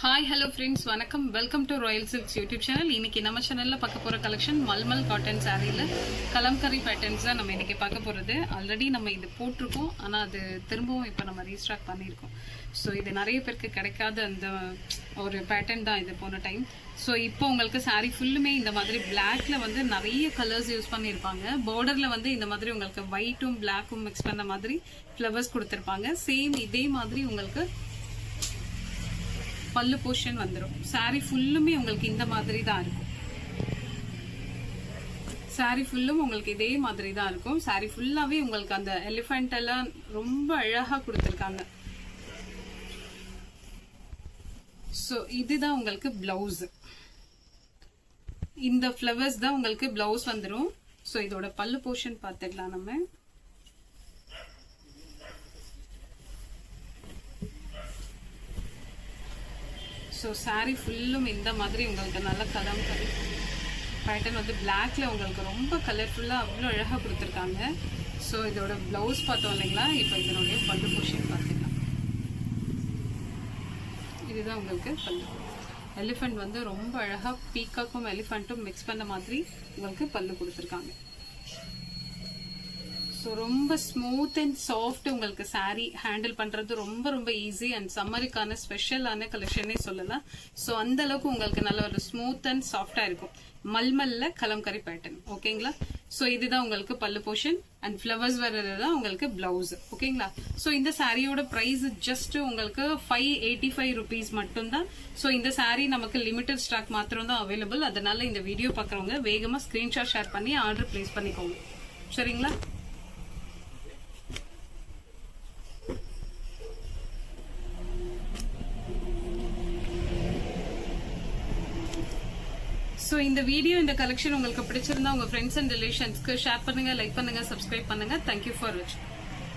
Hi hello friends, வணக்கம். Welcome to Royal Silks YouTube channel. இன்னைக்கு நம்ம சேனல்ல பார்க்க போற கலெக்ஷன் மல்மல் காட்டன் சாரீல கலம்கரி பேட்டர்ன்ஸ் தான் நம்ம இன்னைக்கு பார்க்க போறது. ஆல்ரெடி நம்ம இது போட்டிருக்கோம், ஆனால் அது திரும்பவும் இப்போ நம்ம ரீஸ்டாக் பண்ணியிருக்கோம். ஸோ இது நிறைய பேருக்கு கிடைக்காத அந்த ஒரு பேட்டர்ன் தான் இது போன டைம். ஸோ இப்போ உங்களுக்கு சாரீ ஃபுல்லுமே இந்த மாதிரி பிளாக்ல வந்து நிறைய கலர்ஸ் யூஸ் பண்ணியிருப்பாங்க. பார்டர்ல வந்து இந்த மாதிரி உங்களுக்கு ஒயிட்டும் பிளாக்கும் மிக்ஸ் பண்ண மாதிரி ஃப்ளவர்ஸ் கொடுத்துருப்பாங்க. சேம் இதே மாதிரி உங்களுக்கு பல்லு போர்ஷன் வந்துடும். சாரி ஃபுல்லுமே உங்களுக்கு இந்த மாதிரி தான் இருக்கும். சாரி ஃபுல்லும் உங்களுக்கு இதே மாதிரி தான் இருக்கும். சாரி ஃபுல்லாவே உங்களுக்கு அந்த எலிஃபண்ட் எல்லாம் ரொம்ப அழகா கொடுத்துருக்காங்க. ஸோ இதுதான் உங்களுக்கு பிளவுஸ். இந்த ஃப்ளவர்ஸ் தான் உங்களுக்கு பிளவுஸ் வந்துடும். ஸோ இதோட பல்லு போர்ஷன் பார்த்துக்கலாம் நம்ம. ஸோ சாரீ ஃபுல்லும் இந்த மாதிரி உங்களுக்கு நல்ல கலம்கரி பேட்டர்ன் வந்து பிளாக்ல உங்களுக்கு ரொம்ப கலர்ஃபுல்லாக அவ்வளோ அழகாக கொடுத்துருக்காங்க. ஸோ இதோட பிளவுஸ் பார்த்தோம் இல்லைங்களா. இப்போ இதனுடைய பல்லு போர்ஷன் பார்த்துக்கலாம். இதுதான் உங்களுக்கு பல்லு. எலிஃபண்ட் வந்து ரொம்ப அழகாக பீக்காக்கும் எலிஃபண்ட்டும் மிக்ஸ் பண்ண மாதிரி உங்களுக்கு பல்லு கொடுத்துருக்காங்க. ஸோ ரொம்ப ஸ்மூத் அண்ட் சாஃப்ட். உங்களுக்கு சாரீ ஹேண்டில் பண்றது ரொம்ப ரொம்ப ஈஸி அண்ட் சம்மருக்கான ஸ்பெஷலான கலெக்ஷனே சொல்லலாம். ஸோ அந்த அளவுக்கு உங்களுக்கு நல்ல ஒரு ஸ்மூத் அண்ட் சாஃப்டா இருக்கும். மல்மல்ல கலம்கரி பேட்டர்ன். ஓகேங்களா. ஸோ இதுதான் உங்களுக்கு பல்லு போர்ஷன் அண்ட் ஃபிளவர்ஸ் வர்றதுதான் உங்களுக்கு பிளவுஸ். ஓகேங்களா. ஸோ இந்த சாரியோட பிரைஸ் ஜஸ்ட் உங்களுக்கு 585 rupees மட்டும்தான். ஸோ இந்த சாரீ நமக்கு லிமிடெட் ஸ்டாக் மாத்திரம் தான் அவைலபிள். அதனால இந்த வீடியோ பார்க்குறவங்க வேகமா ஸ்கிரீன்ஷாட் ஷேர் பண்ணி ஆர்டர் பிளேஸ் பண்ணிக்கோங்க. சரிங்களா. ஸோ இந்த வீடியோ இந்த கலெக்ஷன் உங்களுக்கு பிடிச்சிருந்தா உங்க ஃப்ரெண்ட்ஸ் அண்ட் ரிலேஷன்ஸ்க்கு ஷேர் பண்ணுங்க, லைக் பண்ணுங்க, சப்ஸ்கிரைப் பண்ணுங்க. தேங்க்யூ ஃபார் வாட்சிங்.